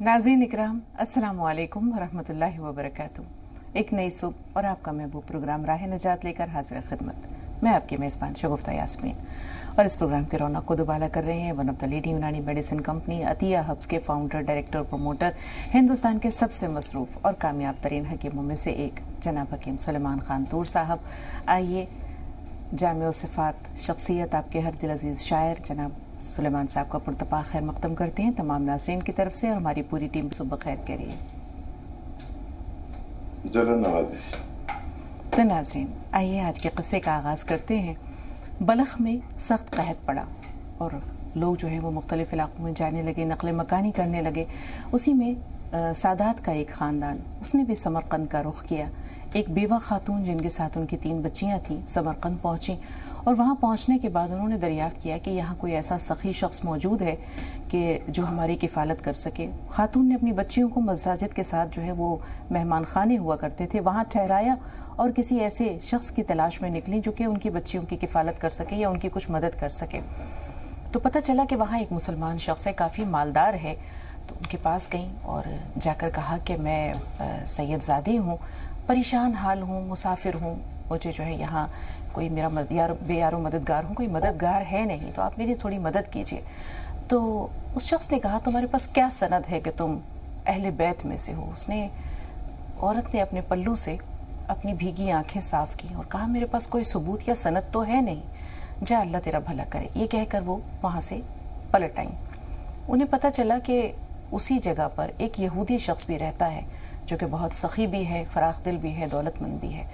नाज़रीन इकराम, अस्सलामु अलैकुम वरहमतुल्लाहि वबरकातुहू। एक नई सुबह और आपका महबूब प्रोग्राम राह निजात लेकर हाजिर खिदमत। मैं आपकी मेज़बान शगुफ्ता यास्मीन और इस प्रोग्राम की रौनक को दुबाला कर रहे हैं वन ऑफ द लीडिंग यूनानी मेडिसिन कंपनी अतिया हब्स के फाउंडर, डायरेक्टर, प्रमोटर, हिंदुस्तान के सबसे मसरूफ़ और कामयाब तरीन हकीमों में से एक जनाब हकीम सुलेमान खान तूर साहब। आइए जामे सिफ़ात शख्सियत आपके हर दिल अजीज़ शायर जनाब सुलेमान साहब का पुरतपा खैर मकदम करते हैं तमाम नाज़रीन की तरफ से और हमारी पूरी टीम सुबह खैर करिए। तो नाज़रीन आइए आज के क़स्से का आगाज़ करते हैं। बलख में सख्त कहत पड़ा और लोग जो है वो मुख्तलिफ़ इलाक़ों में जाने लगे, नक़ल मकानी करने लगे। उसी में सादात का एक ख़ानदान, उसने भी समरकंद का रुख किया। एक बेवा खातून जिनके साथ उनकी 3 बच्चियाँ थीं समरकंद पहुँची और वहाँ पहुँचने के बाद उन्होंने दरियाफ़्त किया कि यहाँ कोई ऐसा सखी शख्स मौजूद है कि जो हमारी किफ़ालत कर सके। खातून ने अपनी बच्चियों को मसाजिद के साथ जो है वो मेहमान खाने हुआ करते थे वहाँ ठहराया और किसी ऐसे शख्स की तलाश में निकली जो कि उनकी बच्चियों की किफ़ालत कर सके या उनकी कुछ मदद कर सके। तो पता चला कि वहाँ एक मुसलमान शख्स है, काफ़ी मालदार है। तो उनके पास गई और जाकर कहा कि मैं सैयदज़ादी हूँ, परेशान हाल हूँ, मुसाफिर हूँ, मुझे जो है यहाँ कोई मेरा बेयारो मददगार हूँ, कोई मददगार है नहीं, तो आप मेरी थोड़ी मदद कीजिए। तो उस शख्स ने कहा तुम्हारे पास क्या सनद है कि तुम अहले बैत में से हो। औरत ने अपने पल्लू से अपनी भीगी आंखें साफ़ की और कहा मेरे पास कोई सबूत या सनद तो है नहीं, जा अल्लाह तेरा भला करे। ये कहकर वो वहाँ से पलट आईं। उन्हें पता चला कि उसी जगह पर एक यहूदी शख्स भी रहता है जो कि बहुत सखी भी है, फराख दिल भी है, दौलतमंद भी है।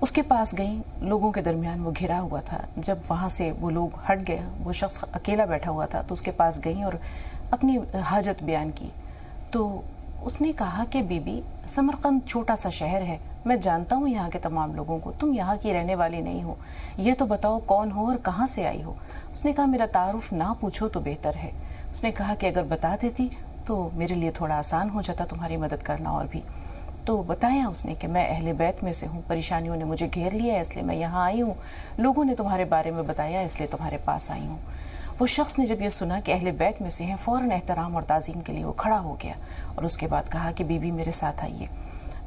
उसके पास गई, लोगों के दरमियान वो घिरा हुआ था। जब वहाँ से वो लोग हट गया, वो शख्स अकेला बैठा हुआ था, तो उसके पास गई और अपनी हाजत बयान की। तो उसने कहा कि बीबी, समरकंद छोटा सा शहर है, मैं जानता हूँ यहाँ के तमाम लोगों को, तुम यहाँ की रहने वाली नहीं हो, ये तो बताओ कौन हो और कहाँ से आई हो। उसने कहा मेरा तारुफ ना पूछो तो बेहतर है। उसने कहा कि अगर बता देती तो मेरे लिए थोड़ा आसान हो जाता तुम्हारी मदद करना और भी। तो बताया उसने कि मैं अहले बैत में से हूँ, परेशानियों ने मुझे घेर लिया है इसलिए मैं यहाँ आई हूँ, लोगों ने तुम्हारे बारे में बताया इसलिए तुम्हारे पास आई हूँ। वो शख्स ने जब ये सुना कि अहले बैत में से हैं, फ़ौरन एहतराम और ताज़ीम के लिए वो खड़ा हो गया और उसके बाद कहा कि बीबी मेरे साथ आइए।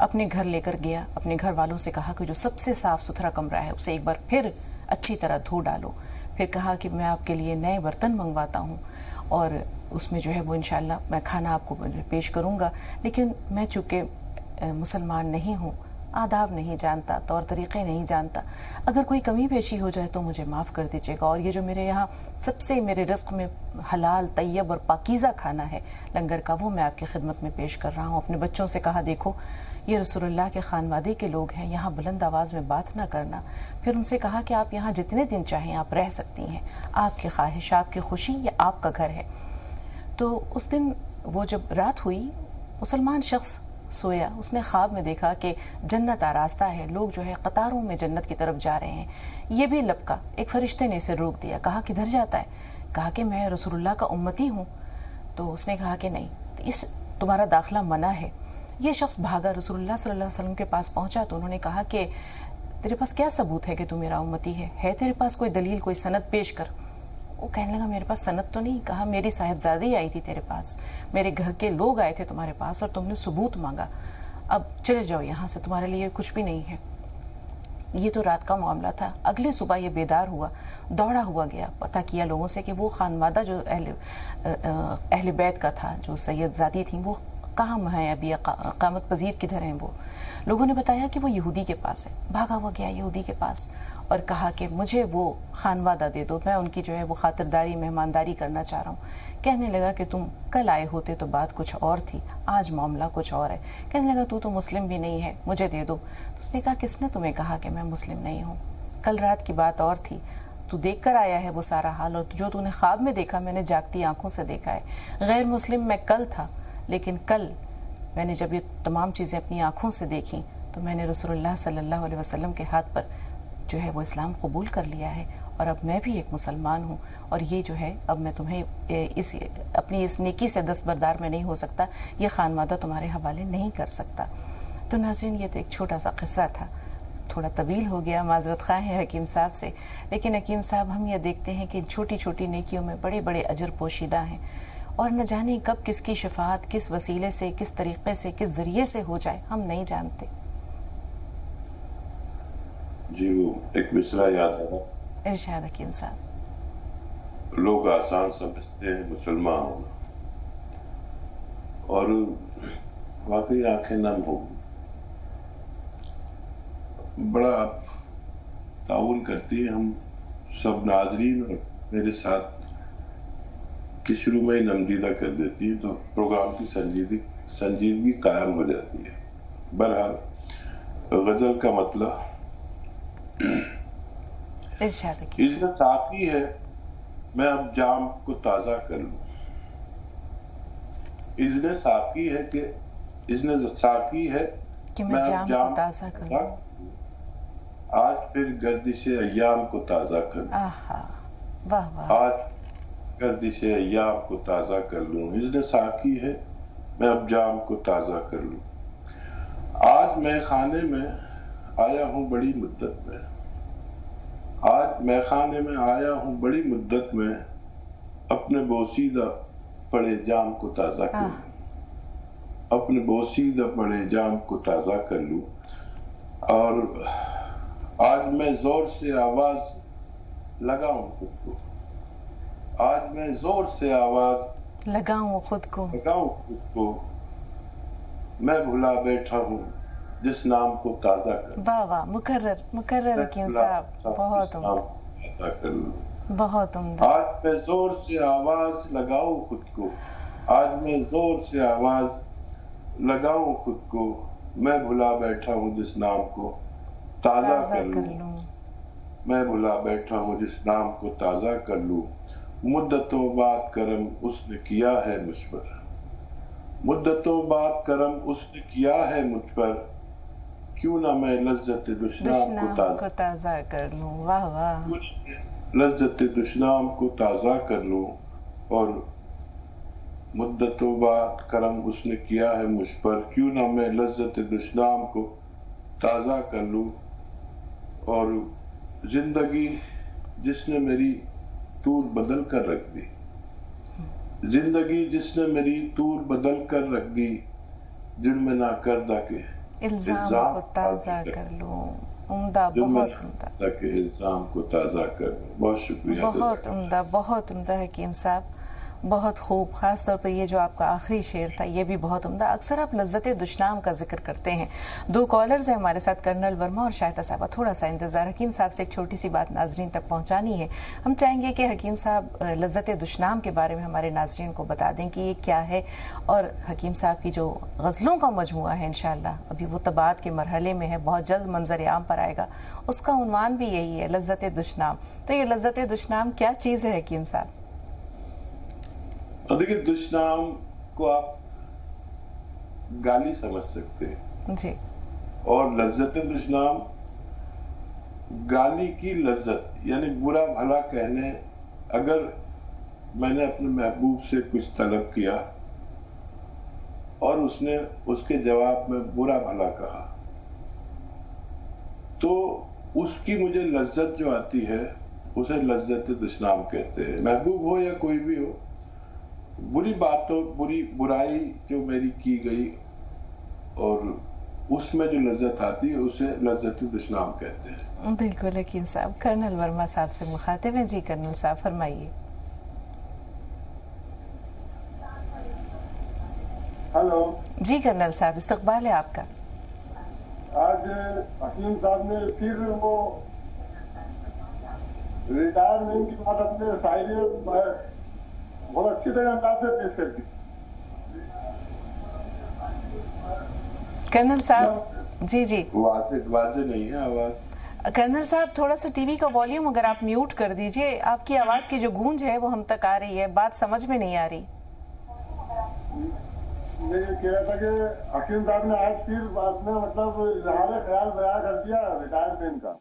अपने घर लेकर गया, अपने घर वालों से कहा कि जो सबसे साफ़ सुथरा कमरा है उसे एक बार फिर अच्छी तरह धो डालो। फिर कहा कि मैं आपके लिए नए बर्तन मंगवाता हूँ और उसमें जो है वो इंशाअल्लाह मैं खाना आपको पेश करूँगा, लेकिन मैं चूँकि मुसलमान नहीं हूँ, आदाब नहीं जानता, तौर तरीक़े नहीं जानता, अगर कोई कमी पेशी हो जाए तो मुझे माफ़ कर दीजिएगा। और ये जो मेरे यहाँ सबसे मेरे रिज़्क़ में हलाल, तैयब और पाकीज़ा खाना है लंगर का, वो मैं आपकी खिदमत में पेश कर रहा हूँ। अपने बच्चों से कहा देखो ये रसूलुल्लाह के खानवादे के लोग हैं, यहाँ बुलंद आवाज़ में बात ना करना। फिर उनसे कहा कि आप यहाँ जितने दिन चाहें आप रह सकती हैं, आपकी ख्वाहिश, आपकी खुशी, ये आपका घर है। तो उस दिन वो जब रात हुई, मुसलमान शख्स सोया, उसने ख्वाब में देखा कि जन्नत आरास्ता है, लोग जो है कतारों में जन्नत की तरफ जा रहे हैं। ये भी लपका, एक फरिश्ते ने इसे रोक दिया, कहा किधर जाता है? कहा कि मैं रसूलुल्लाह का उम्मती हूँ। तो उसने कहा कि नहीं, इस तुम्हारा दाखिला मना है। ये शख्स भागा, रसूलुल्लाह सल्लल्लाहु अलैहि वसल्लम के पास पहुँचा तो उन्होंने कहा कि तेरे पास क्या सबूत है कि तू मेरा उम्मती है तेरे पास कोई दलील, कोई सनद पेश कर। वो कहने लगा मेरे पास सनद तो नहीं। कहा मेरी साहिबजादी आई थी तेरे पास, मेरे घर के लोग आए थे तुम्हारे पास और तुमने सबूत मांगा, अब चले जाओ यहाँ से, तुम्हारे लिए कुछ भी नहीं है। ये तो रात का मामला था। अगले सुबह ये बेदार हुआ, दौड़ा हुआ गया, पता किया लोगों से कि वो खानवादा जो अहले बैत का था, जो सैयदजादी थी, वो कहाँ हैं अभी, क़यामत पजीर किधर हैं वो। लोगों ने बताया कि वो यहूदी के पास है। भागा हुआ गया यहूदी के पास और कहा कि मुझे वो खानवादा दे दो, मैं उनकी जो है वो खातिरदारी, मेहमानदारी करना चाह रहा हूँ। कहने लगा कि तुम कल आए होते तो बात कुछ और थी, आज मामला कुछ और है। कहने लगा तू तो मुस्लिम भी नहीं है, मुझे दे दो। तो उसने कहा किसने तुम्हें कहा कि मैं मुस्लिम नहीं हूँ? कल रात की बात और थी, तू देख कर आया है वो सारा हाल, और जो तूने ख्वाब में देखा मैंने जागती आँखों से देखा है। गैर मुस्लिम मैं कल था, लेकिन कल मैंने जब ये तमाम चीज़ें अपनी आँखों से देखी तो मैंने रसूलुल्लाह सल्लल्लाहु अलैहि वसल्लम के हाथ पर जो है वो इस्लाम कबूल कर लिया है और अब मैं भी एक मुसलमान हूँ। और ये जो है अब मैं तुम्हें अपनी इस नेकी से दस्तबरदार में नहीं हो सकता, ये खानवादा तुम्हारे हवाले नहीं कर सकता। तो नाज़रीन ये तो एक छोटा सा क़िस्सा था, थोड़ा तवील हो गया, माज़रत ख़्वाह है हकीम साहब से, लेकिन हकीम साहब हम ये देखते हैं कि छोटी छोटी नेकियों में बड़े बड़े अजर पोशीदा हैं اور نہ جانے کب کس کی شفاعت کس وسیلے سے، کس طریقے سے، کس ذریعے سے ہو جائے، ہم نہیں جانتے۔ جی وہ ایک مصرع یاد آ رہا، ارشاد حکیم صاحب۔ لوگ آسان سمجھتے ہیں مسلمان ہونا، اور واقعی آنکھیں نم ہو گئی۔ بڑا تعاون کرتی ہیں ہم سب ناظرین، اور میرے ساتھ کہ شروع میں ہی نمدیدہ کر دیتی ہے تو پروگرام کی سنجیدگی قائم ہو جاتی ہے۔ بہرحال غزل کا مطلب ارشاد حکیم اذن ساقی ہے میں اب جام کو تازہ کر لوں۔ اذن ساقی ہے کہ اذن ساقی ہے کہ میں جام کو تازہ کر لوں، آج پھر گردش ایام کو تازہ کر لوں۔ آہا واہ واہ، آج گردش ایام کو تازہ کر لوں۔ اذن ساقی ہے میں اب جام کو تازہ کر لوں۔ آج میں خانے میں آیا ہوں بڑی مدت میں، آج میں خانے میں آیا ہوں بڑی مدت میں، اپنے بوسیدہ پڑے جام کو تازہ کر لوں، اپنے بوسیدہ پڑے جام کو تازہ کر لوں۔ اور آج میں زور سے آواز لگاؤں خود کو، آج میں زور سے آواز لگاؤں خود کو، لگاؤں خود کو، میں بھلا بیٹھا ہوں جس نام کو تازہ کر، واہ واہ، مکرر حکیم صاحب، بہت عمدہ، بہت عمدہ۔ آج میں زور سے آواز لگاؤں خود کو، آج میں زور سے آواز لگاؤں خود کو، میں بھلا بیٹھا ہوں جس نام کو تازہ کر لوں، میں بھلا بیٹھا ہوں جس نام کو تازہ کر لوں۔ مدتوں بعد کرم اس نے کیا ہے مجھ پر، مدتوں بعد کرم اس نے کیا ہے مجھ پر، کیوں نہ میں لذت دشنام کو تازہ کر لوں، واہ واہ، لذت دشنام کو تازہ کر لوں۔ اور مدتوں بعد کرم اس نے کیا ہے مجھ پر، کیوں نہ میں لذت دشنام کو تازہ کر لوں۔ اور زندگی جس نے میری طور بدل کر رکھ دی، زندگی جس نے میری طور بدل کر رکھ دی، جرم نہ کردہ کے الزام کو تازہ کر لوں، عمدہ، بہت عمدہ، کہ الزام کو تازہ کر لوں۔ بہت شکریہ، بہت عمدہ، بہت عمدہ حکیم صاحب، بہت خوب۔ خاص طور پر یہ جو آپ کا آخری شعر تھا یہ بھی بہت عمدہ۔ اکثر آپ لذت دشنام کا ذکر کرتے ہیں۔ دو کالرز ہیں ہمارے ساتھ، کرنل ورما اور شائستہ صاحبہ، تھوڑا سا انتظار۔ حکیم صاحب سے ایک چھوٹی سی بات ناظرین تک پہنچانی ہے، ہم چاہیں گے کہ حکیم صاحب لذت دشنام کے بارے میں ہمارے ناظرین کو بتا دیں کہ یہ کیا ہے، اور حکیم صاحب کی جو غزلوں کا مجموعہ ہے انشاءاللہ ابھی وہ طباعت کے مرحلے میں ہے، بہت جلد منظر عام پر آئے گا، اس کا عنوان بھی یہی ہے، لذت دشنام۔ تو یہ لذت دشنام کیا چیز ہے حکیم صاحب؟ دیکھیے، دشنام کو آپ گالی سمجھ سکتے ہیں جی، اور لذت دشنام گالی کی لذت، یعنی برا بھلا کہنے۔ اگر میں نے اپنے محبوب سے کچھ طلب کیا اور اس نے اس کے جواب میں برا بھلا کہا تو اس کی مجھے لذت جو آتی ہے اسے لذت دشنام کہتے ہیں۔ محبوب ہو یا کوئی بھی ہو، بری باتوں، برائی جو میری کی گئی اور اس میں جو لذت آتی ہے اسے لذت دشنام کہتے ہیں۔ بالکل حکیم صاحب۔ کرنل ورما صاحب سے مخاطب ہیں۔ جی کرنل صاحب فرمائیے۔ ہلو جی کرنل صاحب، استقبال ہے آپ کا۔ آج حکیم صاحب نے پھر وہ ریٹائرمنٹ کی بات اپنے شاعری بہت اچھی طرح انداز سے پیش کرتی۔ کرنل صاحب جی جی، واضح نہیں ہے آواز۔ کرنل صاحب تھوڑا سا ٹی وی کا والیوم اگر آپ میوٹ کر دیجئے، آپ کی آواز کی جو گونج ہے وہ ہم تک آ رہی ہے، بات سمجھ میں نہیں آ رہی۔ میں یہ کہہ رہا تھا کہ حکیم صاحب نے آج پھر بات میں مطلب اظہار خیال بیان کر دیا ریٹائرمنٹ کا۔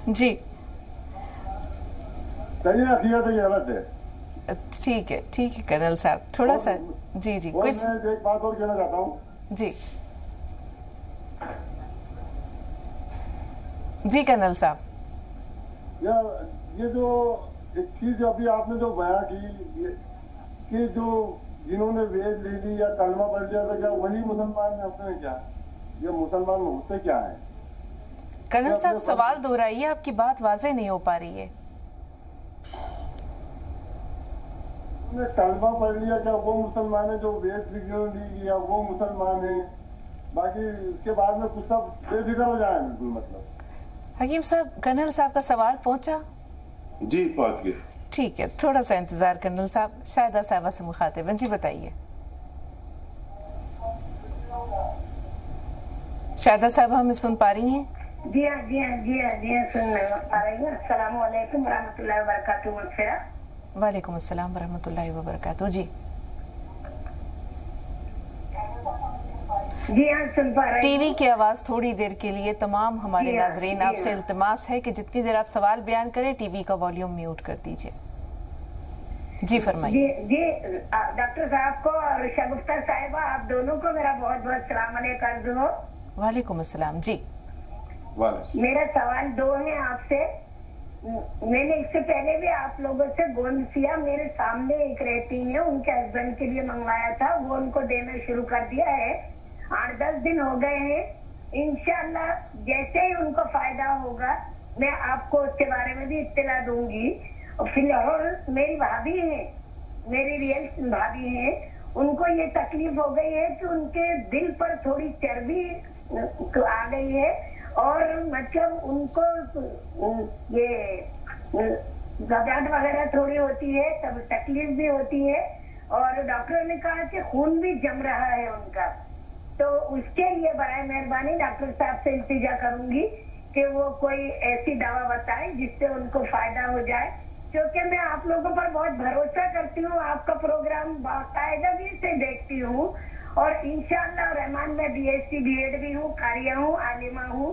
جی صحیح ہے، اخیرت یہ غلط ہے۔ ٹھیک ہے ٹھیک ہے کرنل صاحب، تھوڑا سا جی جی میں ایک بات اور کہنا چاہتا ہوں۔ جی جی کرنل صاحب، یہ جو एक चीज अभी आपने जो बयां की कि जो जिन्होंने वेद ले ली या कलमा पढ़ लिया था, क्या वही मुसलमान होते हैं? क्या ये मुसलमान होते क्या है? कर्नल साहब सवाल दोहराइए, आपकी बात वाज़ेह नहीं हो पा रही है। कलमा पढ़ लिया, क्या वो मुसलमान है? जो वेद ली या वो मुसलमान है? बाकी इसके बाद में कुछ सब बेफिक्र हो जाए बिल्कुल। मतलब हकीम साहब, कर्नल साहब का सवाल पहुंचा? जी पहुंच गए। ठीक है, थोड़ा सा इंतजार कर्नल साहब। शाहिदा साहबा से मुखातिब हैं, जी बताइए। शाहिदा साहब हमें सुन पा रही हैं? जी हाँ जी हाँ जी हाँ जी हाँ, सुन पा रही हूँ। अस्सलाम वालेकुम रहमतुल्लाहि व बरकातुहू। वालेकुम अस्सलाम वरहमतुल्लाहि वबरकातुहू। जी जी हाँ, सुन पा रही टीवी की आवाज थोड़ी देर के लिए तमाम हमारे नाजरीन आपसे इल्तिमास है कि जितनी देर आप सवाल बयान करें टीवी का वॉल्यूम म्यूट कर दीजिए। जी फरमाइए। जी डॉक्टर साहब को और शगुफ्ता साहिबा, आप दोनों को मेरा बहुत बहुत सलाम अलैकुम हो। वालेकुम अस्सलाम। जी मेरा सवाल दो है आपसे। मैंने इससे पहले भी आप लोगों से गोंदसिया मेरे सामने एक रहती है, उनके हस्बैंड के लिए मंगवाया था, वो उनको देना शुरू कर दिया है। 8-10 दिन हो गए हैं। इंशाल्लाह जैसे ही उनको फायदा होगा मैं आपको उसके बारे में भी इत्तला दूंगी। और फिलहाल मेरी भाभी है, मेरी रियल भाभी है, उनको ये तकलीफ हो गई है कि उनके दिल पर थोड़ी चर्बी आ गई है और मतलब उनको ये घबराहट वगैरह थोड़ी होती है, तब तकलीफ भी होती है। और डॉक्टर ने कहा कि खून भी जम रहा है उनका। तो उसके लिए बराए मेहरबानी डॉक्टर साहब से इल्तिजा करूंगी कि वो कोई ऐसी दवा बताएं जिससे उनको फायदा हो जाए, क्योंकि मैं आप लोगों पर बहुत भरोसा करती हूँ। आपका प्रोग्राम बाकायदगी से देखती हूँ और इंशाअल्लाह रहमान मैं BSc B.Ed भी हूँ, कारिया हूँ, आलिमा हूँ।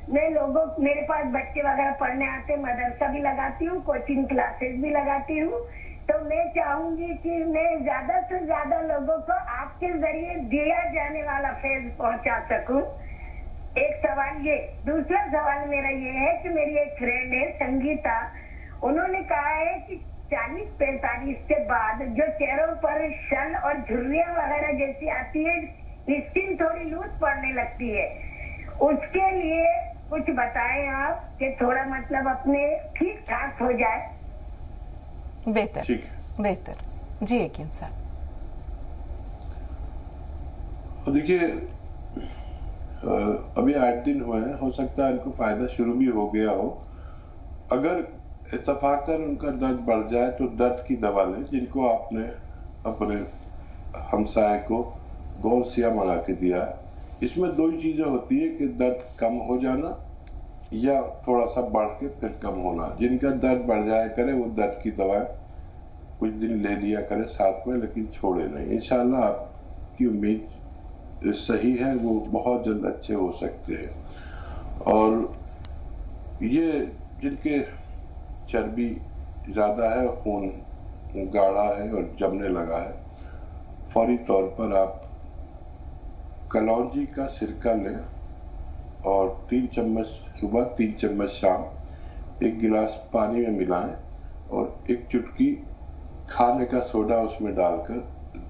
मैं लोगों, मेरे पास बच्चे वगैरह पढ़ने आते, मदरसा भी लगाती हूँ, कोचिंग क्लासेस भी लगाती हूँ। तो मैं चाहूंगी कि मैं ज्यादा से ज्यादा लोगों को आपके जरिए दिया जाने वाला फैज़ पहुंचा सकूं। एक सवाल ये। दूसरा सवाल मेरा ये है कि मेरी एक फ्रेंड है संगीता, उन्होंने कहा है कि 40-45 के बाद जो चेहरों पर शन और झुर्रियां वगैरह जैसी आती है, स्किन थोड़ी लूज पड़ने लगती है, उसके लिए कुछ बताएं आप कि थोड़ा मतलब अपने ठीक ठाक हो जाए। बेहतर बेहतर। जी हकीम साहब। देखिए अभी 8 दिन हुए हैं, हो सकता है इनको फायदा शुरू भी हो गया हो। अगर इत्तफाकन उनका दर्द बढ़ जाए तो दर्द की दवा लें, जिनको आपने अपने हमसाये को गोंदसिया मंगा के दिया है। इसमें 2 ही चीजें होती है कि दर्द कम हो जाना या थोड़ा सा बढ़ के फिर कम होना। जिनका दर्द बढ़ जाया करे वो दर्द की दवाएं कुछ दिन ले लिया करे साथ में, लेकिन छोड़े नहीं। इंशाल्लाह आपकी उम्मीद सही है, वो बहुत जल्द अच्छे हो सकते हैं। और ये जिनके चर्बी ज़्यादा है, खून गाढ़ा है और जमने लगा है, फौरी तौर पर आप कलौंजी का सिरका लें और 3 चम्मच सुबह 3 चम्मच शाम 1 गिलास पानी में मिलाएं और 1 चुटकी खाने का सोडा उसमें डालकर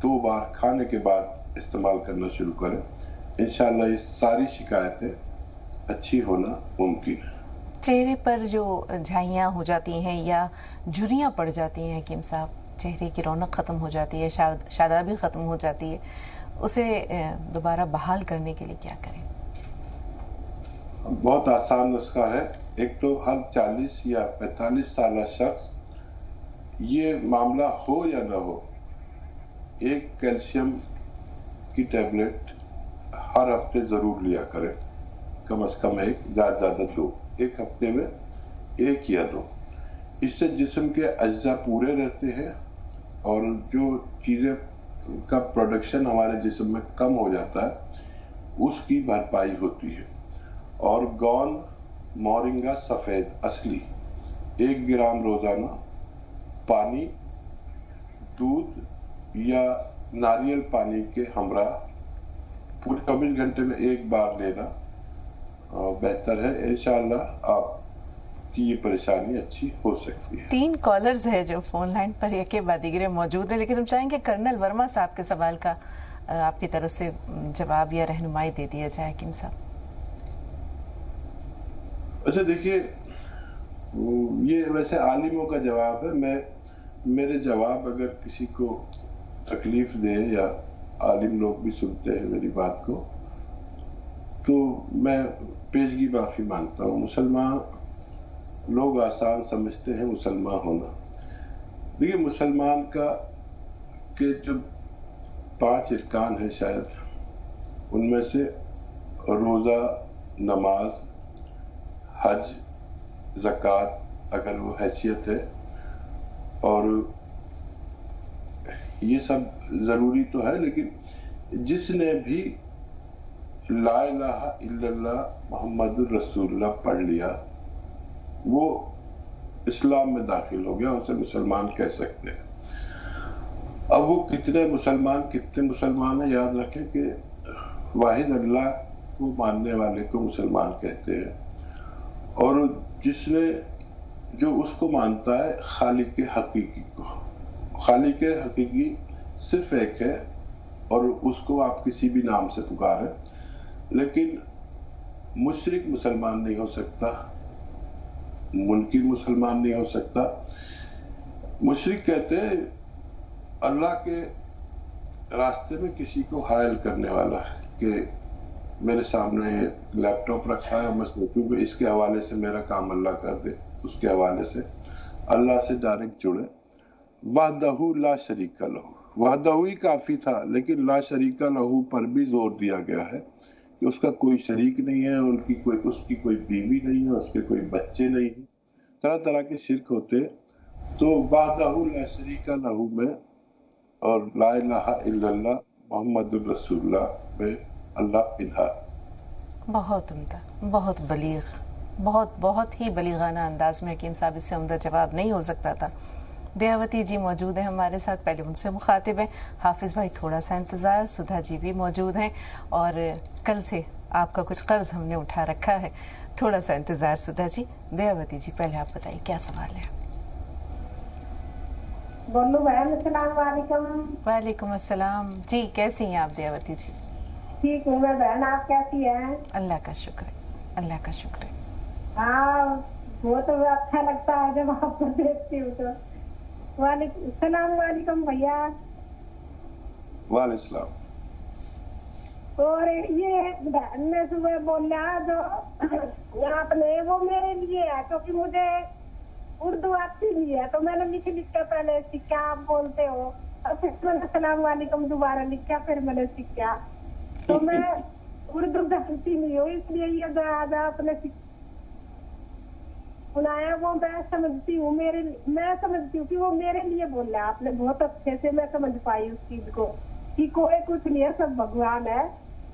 2 बार खाने के बाद इस्तेमाल करना शुरू करें। इंशाल्लाह ये सारी शिकायतें अच्छी होना मुमकिन है। चेहरे पर जो झाइयाँ हो जाती हैं या झुर्रियाँ पड़ जाती हैं हकीम साहब, चेहरे की रौनक ख़त्म हो जाती है, शादाबी ख़त्म हो जाती है, उसे दोबारा बहाल करने के लिए क्या करें? बहुत आसान नुस्खा है। एक तो हर 40 या 45 साल शख्स, ये मामला हो या ना हो, 1 कैल्शियम की टैबलेट हर हफ्ते ज़रूर लिया करें। कम से कम 1, ज़्यादा से ज़्यादा 2, 1 हफ्ते में 1 या 2। इससे जिस्म के अज्जा पूरे रहते हैं और जो चीज़ें का प्रोडक्शन हमारे जिस्म में कम हो जाता है उसकी भरपाई होती है। और गौन मोरिंगा सफ़ेद असली 1 ग्राम रोज़ाना पानी, दूध या नारियल पानी के हमरा पूरे 24 घंटे में 1 बार लेना बेहतर है। इंशाअल्लाह आप उसकी ये परेशानी अच्छी हो सकती है। 3 कॉलर्स है जो फोन लाइन पर एक के बाद दिगरे मौजूद है, लेकिन हम चाहेंगे कर्नल वर्मा साहब के सवाल का आपकी तरफ से जवाब या रहनुमाई दे दिया जाए। हकीम साहब, अच्छा देखिए, ये वैसे आलिमों का जवाब है। मेरे जवाब अगर किसी को तकलीफ दे, या आलिम लोग भी सुनते हैं मेरी बात को, तो मैं पेशगी माफी मांगता हूँ। मुसलमान लोग आसान समझते हैं मुसलमान होना। देखिए, मुसलमान के जो 5 इरकान है, शायद उनमें से रोज़ा, नमाज, हज, ज़कात अगर वो हैसियत है, और ये सब ज़रूरी तो है, लेकिन जिसने भी ला इलाहा इल्लल्लाह मुहम्मदुर रसूलुल्लाह पढ़ लिया, वो इस्लाम में दाखिल हो गया, उसे मुसलमान कह सकते हैं। अब वो कितने मुसलमान हैं, याद रखें कि वाहिद अल्लाह को मानने वाले को मुसलमान कहते हैं, और जिसने जो उसको मानता है खालिक हकीकी को। खालिक हकीकी सिर्फ एक है, और उसको आप किसी भी नाम से पुकारें, लेकिन मुशरिक मुसलमान नहीं हो सकता, मुनकिर मुसलमान नहीं हो सकता। मुशरिक कहते हैं अल्लाह के रास्ते में किसी को हायल करने वाला है, कि मेरे सामने लैपटॉप रखा है, मैं सोचूं कि इसके हवाले से मेरा काम अल्लाह कर दे, उसके हवाले से अल्लाह से डायरेक्ट जुड़े। वहदहू ला शरीका लहू, वहदहू ही काफी था, लेकिन ला शरीका लहू पर भी जोर दिया गया है कि उसका कोई शरीक नहीं है, उसकी कोई बीवी नहीं है, उसके कोई बच्चे नहीं हैं, तरह तरह के शिर्क होते। तो वहदहू ला शरीका लहू में और ला इलाहा इल्लल्लाह मुहम्मदुर रसूलुल्लाह में अल्लाह इल्हा। बहुत उम्दा, बहुत बलीग, बहुत ही बलीगाना अंदाज में हकीम साहब, इससे उम्दा जवाब नहीं हो सकता था। दयावती जी मौजूद हैं हमारे साथ, पहले उनसे मुखातिब हैं। हाफिज़ भाई थोड़ा सा इंतज़ार, सुधा जी भी मौजूद हैं, और कल से आपका कुछ कर्ज हमने उठा रखा है, थोड़ा सा इंतज़ार सुधा जी। दयावती जी, पहले आप बताइए क्या सवाल है। बोलो बहन, अस्सलाम वालेकुम। वालेकुम अस्सलाम जी, कैसी हैं आप दयावती जी? ठीक हूँ मैं बहन, आप कैसी हैं? अल्लाह का शुक्र है, अल्लाह का शुक्र है। हाँ, वो तो अच्छा लगता है जब आपको देखती हूँ तो। वालेकुम भैया। वालेकुम। और ये मैं सुबह बोला जो आपने, वो मेरे लिए है, क्योंकि मुझे उर्दू आती नहीं है, तो मैंने लिख कर पहले सीखा, आप बोलते हो, और फिर मैंने सलाम वालेकुम दोबारा लिखा, फिर मैंने सीखा। तो मैं उर्दू जानती नहीं हूँ, इसलिए ये जो आज आपने सुनाया वो मैं समझती हूँ, मैं समझती हूँ कि वो मेरे लिए बोल रहा है। आपने बहुत अच्छे से मैं समझ पाई उस चीज को, कि कोई कुछ नहीं है, सब भगवान है।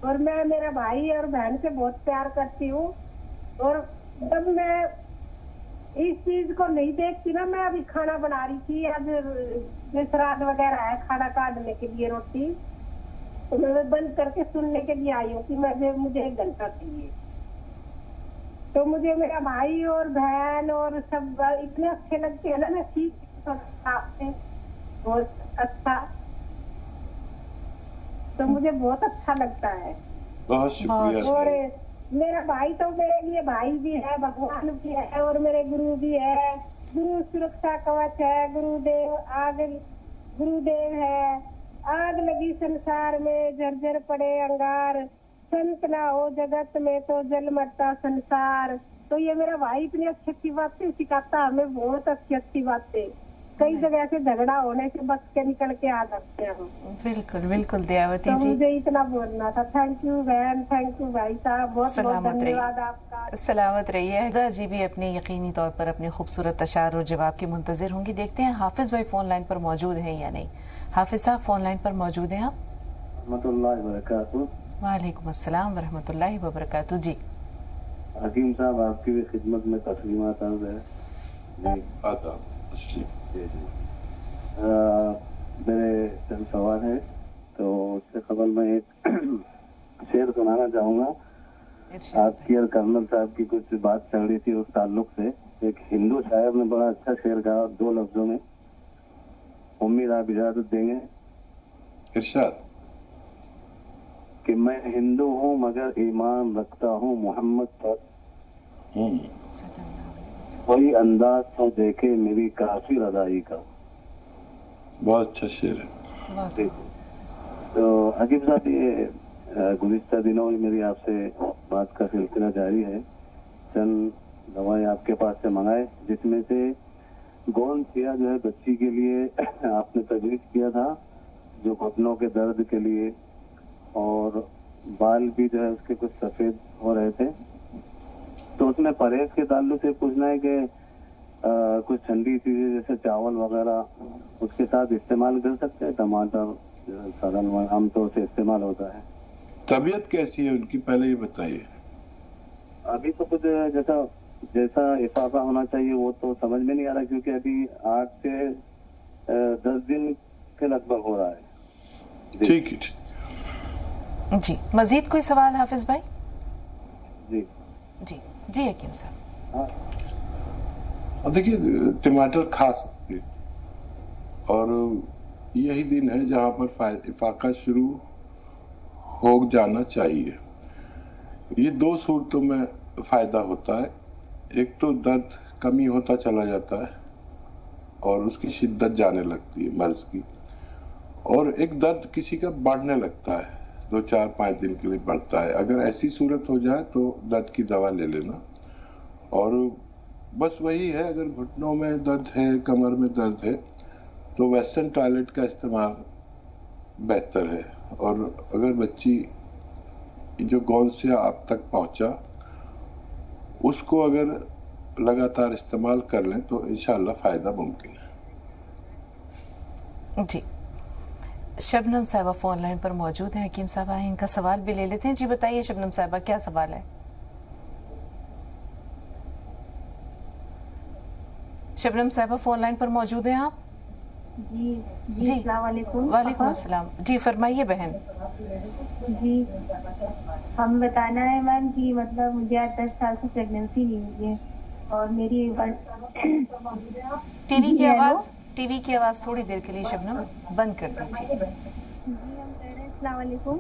और मैं मेरा भाई और बहन से बहुत प्यार करती हूँ, और जब मैं इस चीज को नहीं देखती ना, मैं अभी खाना बना रही थी, आज श्राद्ध वगैरह है, खाना काटने के लिए रोटी, तो मैं बंद करके सुनने के लिए आई हूँ कि मुझे 1 घंटा चाहिए। तो मुझे मेरा भाई और बहन और सब इतने अच्छे लगते हैं ना, मैं सीख सकते बहुत अच्छा, तो मुझे बहुत अच्छा लगता है। बहुत शुक्रिया। और मेरा भाई तो मेरे लिए भाई भी है, भगवान भी है, और मेरे गुरु भी है। गुरु सुरक्षा कवच है, गुरुदेव है। आग लगी संसार में, जर्जर पड़े अंगार, संत ना हो जगत में तो जल मरता संसार। तो ये मेरा भाई इतनी अच्छी अच्छी बातें सिखाता है हमें, बहुत अच्छी अच्छी बातें। कई जगह से झगड़ा होने से बच के निकल के आ सकते हैं हम। बिल्कुल बिल्कुल दयावती तो जी, मुझे इतना बोलना था। थैंक यू बहन, थैंक यू भाई साहब, बहुत बहुत धन्यवाद आपका। सलामत रहिए। हुदा जी भी अपने यकीनी तौर पर अपने खूबसूरत अशार और जवाब की मुंतज़िर होंगी। देखते हैं हाफिज़ भाई फ़ोन लाइन पर मौजूद हैं या नहीं। हाफिज़ साहब फ़ोन लाइन पर मौजूद हैं आप? वालेकुम अस्सलाम वरहमतुल्लाहि वबरकातुहू जी। हकीम साहब, आपकी भी खिदमत में तस्लीमात अर्ज़ है। मेरे चंद सवाल है, तो उससे कबल मैं एक शेर सुनाना चाहूँगा। आपकी और कर्नल साहब की कुछ बात चल रही थी उस ताल्लुक से, ایک ہندو شاعر نے بڑا اچھا شعر کہا 2 لفظوں میں, امید آپ اجازت دیں گے؟ ارشاد. کہ میں ہندو ہوں مگر ایمان رکھتا ہوں محمد پر, کوئی انداز تو دیکھے میری کافی ردائی کا. بہت اچھا شعر ہے. تو حکیم صاحب, یہ گزشتہ دنوں میں میری آپ سے بات کا سلسلہ جاری ہے. چند دوائیں آپ کے پاس سے منگائے, جس میں سے گون سیا جو ہے بچی کے لیے آپ نے تجویز کیا تھا, جو گھٹنوں کے درد کے لیے, اور بال بھی جو ہے اس کے کچھ سفید ہو رہے تھے. تو اس میں پرہیز کے تعلق سے پوچھنا ہے کہ کچھ ٹھنڈی چیزیں جیسے چاول وغیرہ اس کے ساتھ استعمال کر سکتے ہیں؟ ٹماٹر سادن عام طور سے استعمال ہوتا ہے. طبیعت کیسی ہے ان کی پہلے یہ بتائیے. ابھی تو کچھ جیسا افاقہ ہونا چاہیے وہ تو سمجھ میں نہیں آ رہا, کیونکہ ابھی 8 سے 10 دن کے لگ بھگ ہو رہا ہے. ٹھیک ہے. جی, مزید کوئی سوال حافظ بھائی؟ جی جی جی حکیم صاحب. دیکھیے, ٹماٹر کھا سکتے اور یہی دن ہے جہاں پر افاقہ شروع ہو جانا چاہیے. یہ 2 صورتوں میں فائدہ ہوتا ہے. ایک تو درد کمی ہوتا چلا جاتا ہے اور اس کی شدت جانے لگتی ہے مرض کی, اور ایک درد کسی کا بڑھنے لگتا ہے, 2-4-5 دن کے لیے بڑھتا ہے. اگر ایسی صورت ہو جائے تو درد کی دوا لے لینا. اور بس وہی ہے, اگر گھٹنوں میں درد ہے, کمر میں درد ہے, تو ویسٹرن ٹوائلٹ کا استعمال بہتر ہے. اور اگر بچی جو گون سے آپ تک پہنچا اس کو اگر لگاتار استعمال کر لیں تو انشاءاللہ فائدہ ممکن ہے. جی, شبنم صاحبہ فون لائن پر موجود ہیں. حکیم صاحبہ ان کا سوال بھی لے لیتے ہیں. جی بتائیے شبنم صاحبہ, کیا سوال ہے؟ شبنم صاحبہ فون لائن پر موجود ہیں آپ؟ جی السلام علیکم. وعلیکم السلام. جی فرمائیے بہن. جی, ہم بتانا ہے میم کہ مطلب مجھے 10 سال سے پریگنینسی نہیں ہوئی ہے, اور میری ٹی وی کی آواز تھوڑی دیر کے لیے شبنم بند کر دیجیے. جی ہم کہہ رہے ہیں السلام علیکم.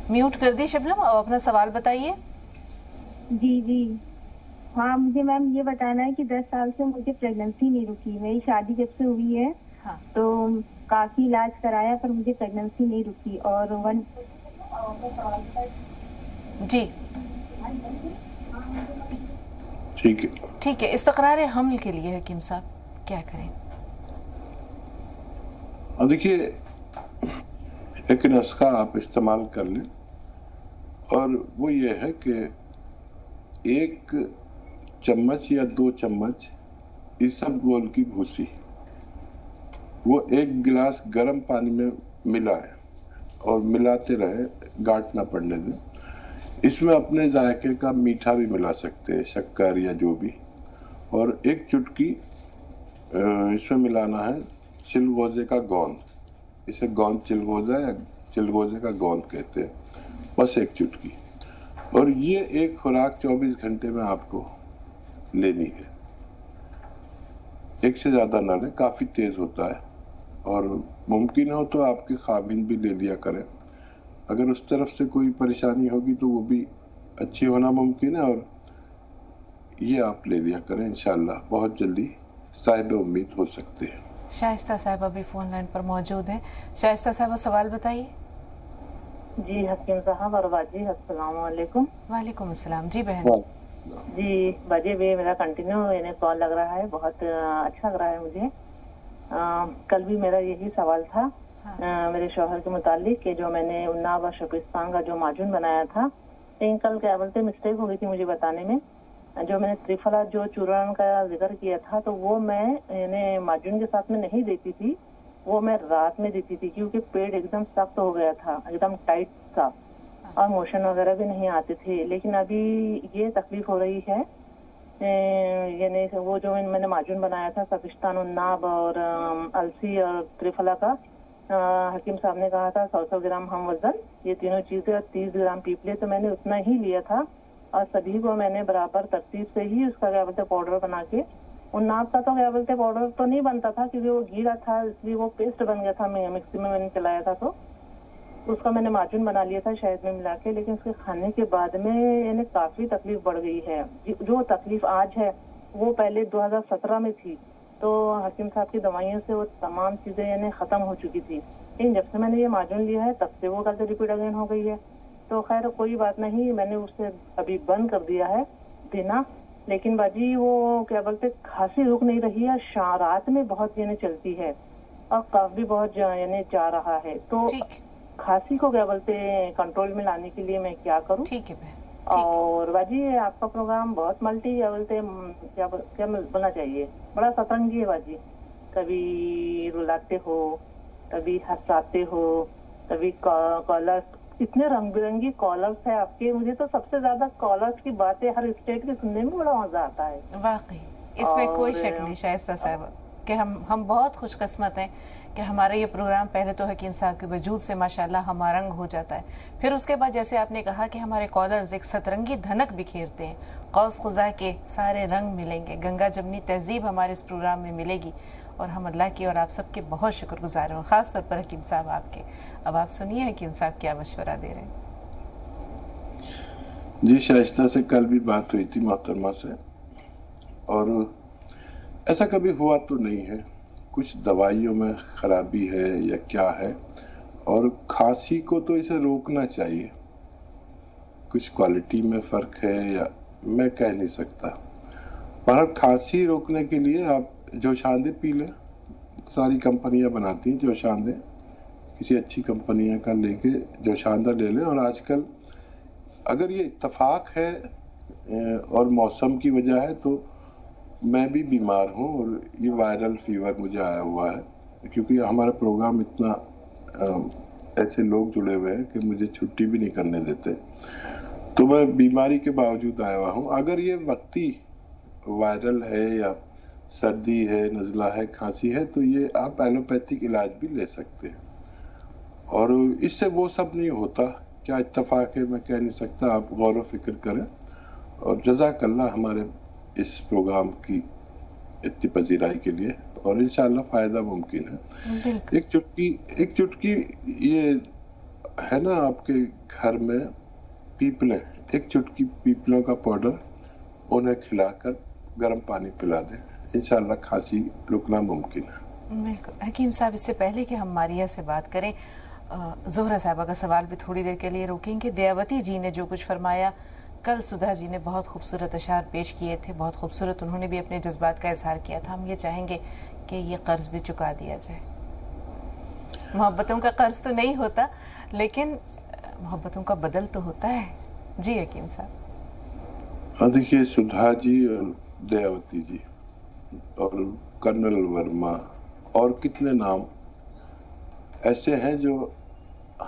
میوٹ کر دی شبنم, اور اپنا سوال بتائیے. جی ہاں, مجھے میم یہ بتانا ہے کہ 10 سال سے مجھے پریگنینسی نہیں رکی. میری شادی جب سے ہوئی ہے تو کافی علاج کرایا پر مجھے پریگنینسی نہیں رکی. اور جی ٹھیک ہے. استقرار حمل کے لیے حکیم صاحب کیا کریں؟ دیکھیے, ایک نسخہ آپ استعمال کر لیں, اور وہ یہ ہے کہ 1 چمچ یا 2 چمچ اسب گول کی بھوسی وہ 1 گلاس گرم پانی میں ملائیں اور ملاتے رہیں, گاٹھ نہ پڑنے دیں. اس میں اپنے ذائقے کا میٹھا بھی ملا سکتے ہیں, شکر یا جو بھی, اور 1 چٹکی اس میں ملانا ہے چلغوزے کا گوند. اسے گوند چلغوزہ یا چلغوزے کا گوند کہتے ہیں. بس 1 چٹکی, اور یہ ایک خوراک 24 گھنٹے میں آپ کو لینی ہے. 1 سے زیادہ نہ لیں, کافی تیز ہوتا ہے. اور ممکن ہو تو آپ کے خامین بھی لے لیا کریں. اگر اس طرف سے کوئی پریشانی ہوگی تو وہ بھی اچھی ہونا ممکن ہے, اور یہ آپ لے لیا کریں. انشاءاللہ بہت جلدی صاحب امید ہو سکتے ہیں. شائستہ صاحبہ بھی فون لائن پر موجود ہیں. شائستہ صاحبہ سوال بتائیے. جی حکیم صاحب اور باجی السلام علیکم. وعلیکم السلام. جی بہن. جی باجی بھی میرا کنٹینیو یعنی کال لگ رہا ہے, بہت اچھا لگ رہا ہے مجھے. کل بھی میرا یہی سوال تھا میرے شوہر کے متعلق کہ جو میں نے اناو اور شکستان کا جو معجون بنایا تھا, لیکن کل کیا بولتے مسٹیک ہو گئی تھی مجھے بتانے میں. جو میں نے تریفلا جو چورن کا ذکر کیا تھا تو وہ میں یعنی معجون کے ساتھ میں نہیں دیتی تھی, وہ میں رات میں دیتی تھی, کیونکہ پیٹ ایک دم سخت ہو گیا تھا, ایک دم ٹائٹ تھا, اور موشن وغیرہ بھی نہیں آتے تھے. لیکن ابھی یہ تکلیف ہو رہی ہے, یعنی وہ جو میں نے معجون بنایا تھا سکستان الناب اور السی اور تریفلا کا, حکیم صاحب نے کہا تھا 100 گرام ہم وزن, یہ تینوں چیزیں 30 گرام پیپ لے, تو میں نے اتنا ہی لیا تھا, اور سبھی کو میں نے برابر ترتیب سے ہی اس کا کیا بولتے پاؤڈر بنا کے، اناپ کا تو کیا بولتے پاؤڈر تو نہیں بنتا تھا کیونکہ وہ گیلا تھا، اس لیے وہ پیسٹ بن گیا تھا، میں مکسی میں نے چلایا تھا تو اس کا میں نے معجون بنا لیا تھا شہد میں ملا کے، لیکن اس کے کھانے کے بعد میں یعنی کافی تکلیف بڑھ گئی ہے. جو تکلیف آج ہے وہ پہلے 2017 میں تھی، تو حکیم صاحب کی دوائیوں سے وہ تمام چیزیں یعنی ختم ہو چکی تھی. لیکن جب سے میں نے یہ معجون لیا ہے تب سے وہ غلطی ریپیٹ اگین ہو گئی ہے. تو خیر کوئی بات نہیں، میں نے اسے ابھی بند کر دیا ہے دینا. لیکن باجی وہ کیا بولتے کھانسی رک نہیں رہی ہے، رات میں بہت یعنی چلتی ہے اور کف بھی بہت یعنی جا رہا ہے. تو کھانسی کو کیا بولتے کنٹرول میں لانے کے لیے میں کیا کروں؟ ٹھیک ہے. اور باجی آپ کا پروگرام بہت ملٹی کیا بولتے کیا بولنا چاہیے، بڑا سترنگی ہے باجی. کبھی رلاتے ہو، کبھی ہنساتے ہو، کبھی کالرس، اتنے رنگ برنگی کالرس ہیں آپ کے. مجھے تو سب سے زیادہ کالرس کی باتیں ہر اسٹیٹ کی سننے میں بڑا مزہ آتا ہے. واقعی اس میں کوئی شک نہیں شائستہ صاحب کہ ہم بہت خوش قسمت ہیں کہ ہمارا یہ پروگرام پہلے تو حکیم صاحب کے وجود سے ماشاءاللہ ہمارنگ ہو جاتا ہے، پھر اس کے بعد جیسے آپ نے کہا کہ ہمارے کالرز ایک سترنگی دھنک بکھیرتے ہیں، قوس قزح کے سارے رنگ ملیں گے، گنگا جمنی تہذیب ہمارے اس پروگرام میں ملے گی. اور ہم اللہ کی اور آپ سب کے بہت شکر گزار ہیں، خاص طور پر حکیم صاحب آپ کے. اب آپ سنیے حکیم صاحب کیا مشورہ دے رہے ہیں. جی شائستہ سے کل بھی بات ہوئی تھی محترمہ سے، اور ایسا کبھی ہوا تو نہیں ہے، کچھ دوائیوں میں خرابی ہے یا کیا ہے، اور کھانسی کو تو اسے روکنا چاہیے. کچھ کوالٹی میں فرق ہے یا میں کہہ نہیں سکتا، پر کھانسی روکنے کے لیے آپ جوشاندے پی لیں. ساری کمپنیاں بناتی ہیں جوشاندے، کسی اچھی کمپنیاں کا لے کے جوشاندہ لے لیں. اور آج کل اگر یہ اتفاق ہے اور موسم کی وجہ ہے تو میں بھی بیمار ہوں، اور یہ وائرل فیور مجھے آیا ہوا ہے، کیونکہ ہمارا پروگرام اتنا ایسے لوگ جڑے ہوئے ہیں کہ مجھے چھٹی بھی نہیں کرنے دیتے، تو میں بیماری کے باوجود آیا ہوا ہوں. اگر یہ وقتی وائرل ہے یا سردی ہے، نزلہ ہے، کھانسی ہے، تو یہ آپ ایلوپیتھک علاج بھی لے سکتے ہیں، اور اس سے وہ سب نہیں ہوتا. کیا اتفاق ہے میں کہہ نہیں سکتا، آپ غور و فکر کریں. اور جزاک اللہ ہمارے اس پروگرام کی اتنی پذیرائی کے لیے، اور انشاءاللہ فائدہ ممکن ہے. ایک چٹکی یہ ہے نا آپ کے گھر میں پیپلیں، ایک چٹکی پیپلوں کا پاؤڈر انہیں کھلا کر گرم پانی پلا دیں، انشاءاللہ کھانسی رکنا ممکن ہے. بالکل حکیم صاحب، اس سے پہلے کہ ہم ماریہ سے بات کریں، زہرہ صاحبہ کا سوال بھی تھوڑی دیر کے لیے روکیں گے. دیاوتی جی نے جو کچھ فرمایا، کل سدھا جی نے بہت خوبصورت اشعار پیش کیے تھے، بہت خوبصورت انہوں نے بھی اپنے جذبات کا اظہار کیا تھا. ہم یہ چاہیں گے کہ یہ قرض بھی چکا دیا جائے. محبتوں کا قرض تو نہیں ہوتا، لیکن محبتوں کا بدل تو ہوتا ہے. جی حکیم صاحب. ہاں دیکھیے، سدھا جی اور دیاوتی جی اور کرنل ورما اور کتنے نام ایسے ہیں جو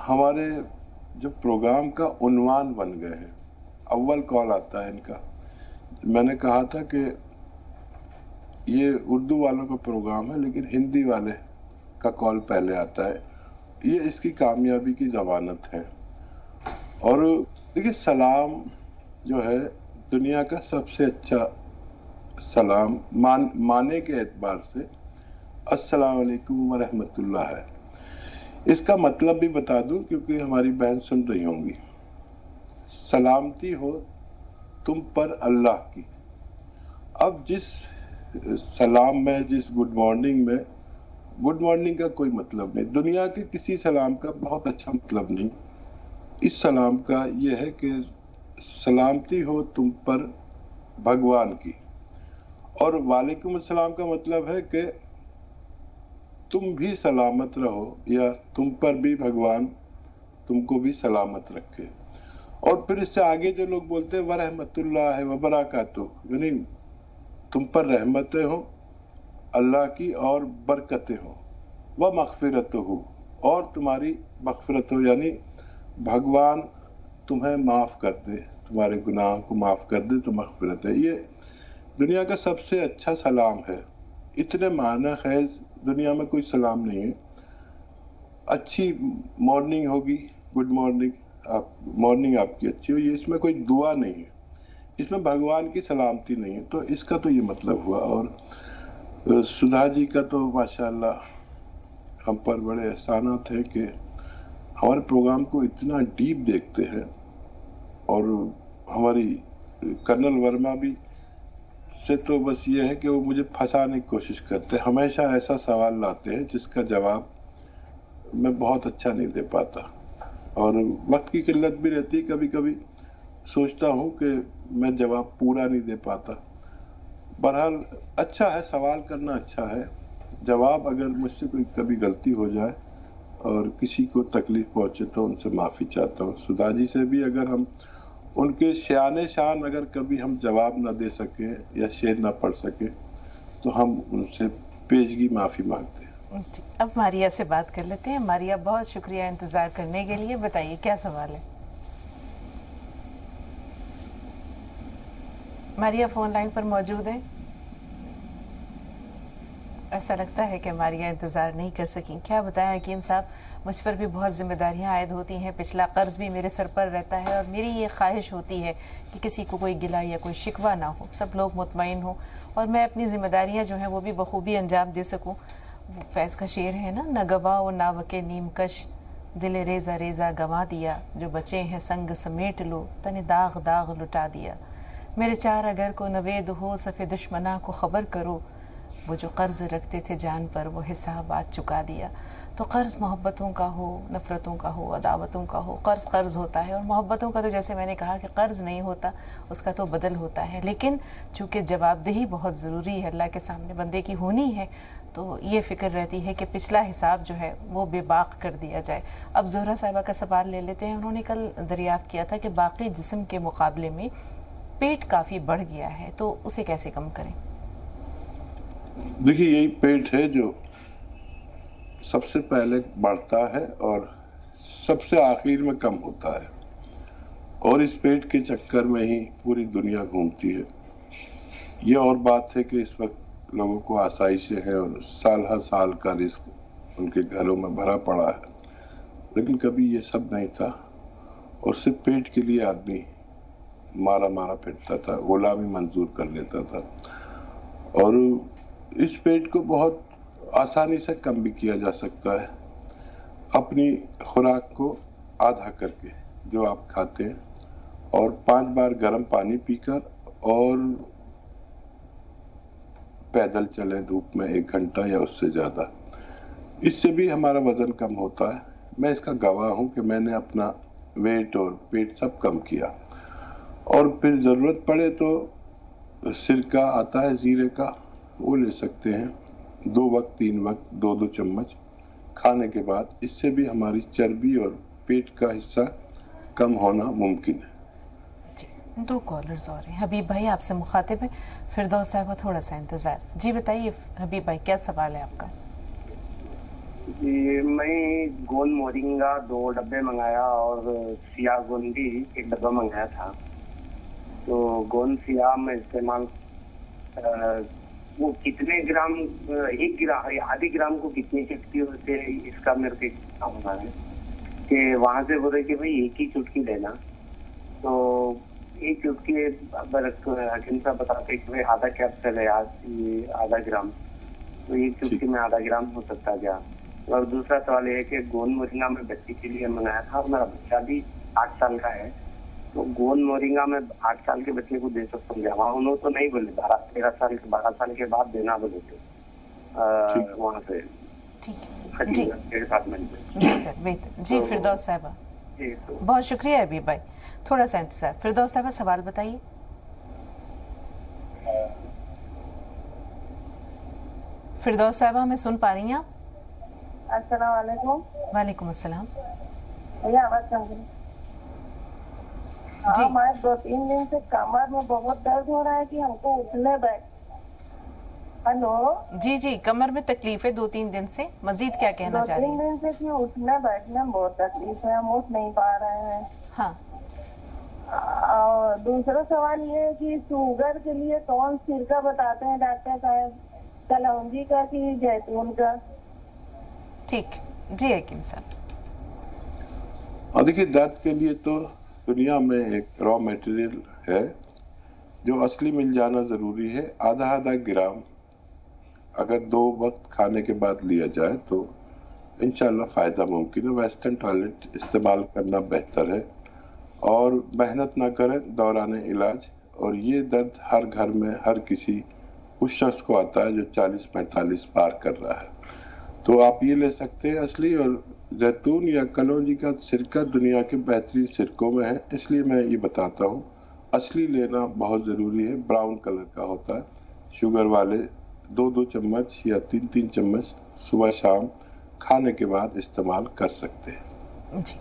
ہمارے جو پروگرام کا عنوان بن گئے ہیں. اول کال آتا ہے ان کا. میں نے کہا تھا کہ یہ اردو والوں کا پروگرام ہے لیکن ہندی والے کا کال پہلے آتا ہے. یہ اس کی کامیابی کی ضمانت ہے. اور دیکھیے، سلام جو ہے دنیا کا سب سے اچھا سلام معنی کے اعتبار سے السلام علیکم ورحمۃ اللہ ہے. اس کا مطلب بھی بتا دوں کیونکہ ہماری بہن سن رہی ہوں گی. سلامتی ہو تم پر اللہ کی. اب جس سلام میں، جس گڈ مارننگ میں، گڈ مارننگ کا کوئی مطلب نہیں، دنیا کے کسی سلام کا بہت اچھا مطلب نہیں. اس سلام کا یہ ہے کہ سلامتی ہو تم پر بھگوان کی. اور وعلیکم السلام کا مطلب ہے کہ تم بھی سلامت رہو، یا تم پر بھی بھگوان تم کو بھی سلامت رکھے. اور پھر اس سے آگے جو لوگ بولتے ہیں ورحمۃ اللہ وبرکاتہ، یعنی تم پر رحمتیں ہوں اللہ کی اور برکتیں ہوں، ومغفرت ہو، اور تمہاری مغفرت ہو، یعنی بھگوان تمہیں معاف کر دے، تمہارے گناہوں کو معاف کر دے تو مغفرت ہے. یہ دنیا کا سب سے اچھا سلام ہے. اتنے معنی خیز دنیا میں کوئی سلام نہیں ہے. اچھی مارننگ ہوگی، گڈ مارننگ، مارننگ آپ کی اچھی ہوئی، اس میں کوئی دعا نہیں ہے. اس میں بھگوان کی سلامتی نہیں ہے. تو اس کا تو یہ مطلب ہوا. اور سدھا جی کا تو ماشاءاللہ ہم پر بڑے احسانات ہیں کہ ہمارے پروگرام کو اتنا ڈیپ دیکھتے ہیں. اور ہماری کرنل ورما بھی سے تو بس یہ ہے کہ وہ مجھے پھنسانے کی کوشش کرتے ہیں. ہمیشہ ایسا سوال لاتے ہیں جس کا جواب میں بہت اچھا نہیں دے پاتا, اور وقت کی قلت بھی رہتی. کبھی کبھی سوچتا ہوں کہ میں جواب پورا نہیں دے پاتا. بہرحال اچھا ہے, سوال کرنا اچھا ہے. جواب اگر مجھ سے کوئی کبھی غلطی ہو جائے اور کسی کو تکلیف پہنچے تو ان سے معافی چاہتا ہوں. سدھا جی سے بھی اگر ہم ان کے شان اگر کبھی ہم جواب نہ دے سکیں یا شعر نہ پڑھ سکیں تو ہم ان سے پیشگی معافی مانگتے ہیں. اب ماریا سے بات کر لیتے ہیں. ماریا, بہت شکریہ انتظار کرنے کے لیے. بتائیے کیا سوال ہے؟ ماریا فون لائن پر موجود ہیں؟ ایسا لگتا ہے کہ ماریا انتظار نہیں کر سکیں. کیا بتائیں حکیم صاحب, مجھ پر بھی بہت ذمہ داریاں عائد ہوتی ہیں. پچھلا قرض بھی میرے سر پر رہتا ہے, اور میری یہ خواہش ہوتی ہے کہ کسی کو کوئی گلہ یا کوئی شکوہ نہ ہو, سب لوگ مطمئن ہوں, اور میں اپنی ذمہ داریاں جو ہیں وہ بھی بخوبی انجام دے سکوں. فیض کا شعر ہے نا, نہ گواہ نہ وکے نیم کش, دل ریزہ ریزہ گوا دیا, جو بچے ہیں سنگ سمیٹ لو, تن داغ داغ لٹا دیا. میرے چار اگر کو نوید ہو, صف دشمناں کو خبر کرو, وہ جو قرض رکھتے تھے جان پر وہ حساب آج چکا دیا. تو قرض محبتوں کا ہو, نفرتوں کا ہو, عداوتوں کا ہو, قرض ہوتا ہے. اور محبتوں کا تو جیسے میں نے کہا کہ قرض نہیں ہوتا, اس کا تو بدل ہوتا ہے. لیکن چونکہ جواب دہی بہت ضروری ہے, اللہ کے سامنے بندے کی ہونی ہے, تو یہ فکر رہتی ہے کہ پچھلا حساب جو ہے وہ بے باق کر دیا جائے. اب زہرا صاحبہ کا سوال لے لیتے ہیں. انہوں نے کل دریافت کیا تھا کہ باقی جسم کے مقابلے میں پیٹ کافی بڑھ گیا ہے, تو اسے کیسے کم کریں؟ دیکھیے, یہی پیٹ ہے جو سب سے پہلے بڑھتا ہے اور سب سے آخر میں کم ہوتا ہے, اور اس پیٹ کے چکر میں ہی پوری دنیا گھومتی ہے. یہ اور بات ہے کہ اس وقت لوگوں کو آسائشیں ہیں اور سال ہر سال کا رزق ان کے گھروں میں بھرا پڑا ہے, لیکن کبھی یہ سب نہیں تھا, اور صرف پیٹ کے لیے آدمی مارا پھرتا تھا, غلامی منظور کر لیتا تھا. اور اس پیٹ کو بہت آسانی سے کم بھی کیا جا سکتا ہے, اپنی خوراک کو آدھا کر کے جو آپ کھاتے ہیں, اور 5 بار گرم پانی پی کر, اور پیدل چلیں دھوپ میں 1 گھنٹہ یا اس سے زیادہ. اس سے بھی ہمارا وزن کم ہوتا ہے. میں اس کا گواہ ہوں کہ میں نے اپنا ویٹ اور پیٹ سب کم کیا. اور پھر ضرورت پڑے تو سرکہ آتا ہے زیرے کا, وہ لے سکتے ہیں 2 وقت 3 وقت 2 چمچ کھانے کے بعد. اس سے بھی ہماری چربی اور پیٹ کا حصہ کم ہونا ممکن ہے. جی, 2 کالرز اور ہیں. حبیب بھائی آپ سے مخاطب ہیں, فردوس صاحبہ تھوڑا سا انتظار. جی بتائیے حبیب بھائی, کیا سوال ہے آپ کا؟ جی, میں گون مورنگا 2 ڈبے منگایا اور سیاہ گون بھی 1 ڈبہ منگایا تھا. تو گون سیاہ میں استعمال وہ کتنے گرام, 1 گرام آدھی گرام کو کتنی چٹکی ہوتے ہیں, اس کا میرے کو ہونا ہے کہ وہاں سے بولے کہ بھائی 1 ہی چٹکی لینا. تو 1 چٹکی حکیم صاحب بتاتے کہ بھائی آدھا کیپسول ہے آدھا گرام, تو 1 چٹکی میں آدھا گرام ہو سکتا کیا؟ اور دوسرا سوال یہ ہے کہ گون مورنگا میں بچے کے لیے منگایا تھا, اور میرا بچہ بھی 8 سال کا ہے, تو گون مورنگا میں 8 سال کے بچے کو دے سکتا ہوں کیا؟ وہاں انہوں تو نہیں بولے, 12 سال کے بعد دینا بولے تھے وہاں سے. بہتر. جی فردوس صاحبہ, بہت شکریہ حبیب بھائی, تھوڑا سا انتظار. فردوس صاحبہ سوال بتائیے. فردوس صاحبہ ہمیں سن پا رہی ہیں آپ؟ السلام علیکم. وعلیکم السلام. آواز کم کریں. جی, ہمارے 2-3 دن سے کمر میں بہت درد ہو رہا ہے کہ ہم کو اٹھنے بیٹھ. ہلو. جی, کمر میں تکلیف ہے 2-3 دن سے, مزید کیا کہنا چاہ رہی ہیں؟ 2-3 دن سے کہ اٹھنے بیٹھنے میں بہت تکلیف ہے, ہم اٹھ نہیں پا رہے ہیں. ہاں. اور دوسرا سوال یہ ہے کہ شوگر کے لیے کون سرکہ بتاتے ہیں ڈاکٹر صاحب, کلونجی کا کہ زیتون کا؟ ٹھیک. جی حکیم صاحب. دیکھیے, درد کے لیے تو دنیا میں ایک را میٹیریل ہے जो असली मिल जाना ज़रूरी है, आधा ग्राम अगर 2 वक्त खाने के बाद लिया जाए तो इंशाल्लाह फ़ायदा मुमकिन है। वेस्टर्न टॉयलेट इस्तेमाल करना बेहतर है और मेहनत ना करें दौरान इलाज। और ये दर्द हर घर में हर किसी उस शख्स को आता है जो 40-45 पार कर रहा है। तो आप ये ले सकते हैं असली, और जैतून या कलौंजी का सिरका दुनिया के बेहतरीन सिरकों में है, इसलिए मैं ये बताता हूँ असली लेना बहुत ज़रूरी है। ब्राउन कलर का होता है। शुगर वाले 2-2 चम्मच या 3-3 चम्मच सुबह शाम खाने के बाद इस्तेमाल कर सकते हैं। जी,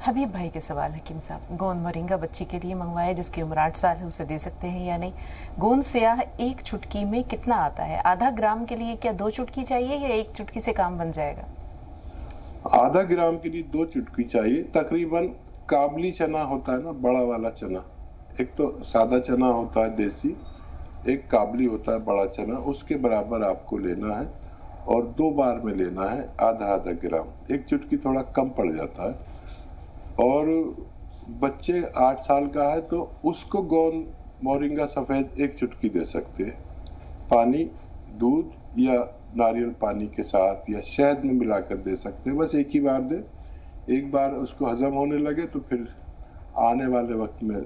हबीब भाई के सवाल हकीम साहब, गोंद मोरिंगा बच्ची के लिए मंगवाया जिसकी उम्र 8 साल है, उसे दे सकते हैं या नहीं? गोंद स्याह 1 चुटकी में कितना आता है? आधा ग्राम के लिए क्या 2 चुटकी चाहिए या 1 चुटकी से काम बन जाएगा? आधा ग्राम के लिए 2 चुटकी चाहिए। तकरीबन काबली चना होता है ना, बड़ा वाला चना, एक तो सादा चना होता है देसी, एक काबली होता है बड़ा चना, उसके बराबर आपको लेना है और 2 बार में लेना है आधा ग्राम। 1 चुटकी थोड़ा कम पड़ जाता है। और बच्चे 8 साल का है तो उसको गोंद मोरिंगा सफ़ेद 1 चुटकी दे सकते हैं। पानी, दूध या नारियल पानी के साथ या शहद में मिलाकर दे सकते हैं। बस एक ही बार दें। एक बार उसको हजम होने लगे तो फिर आने वाले वक्त में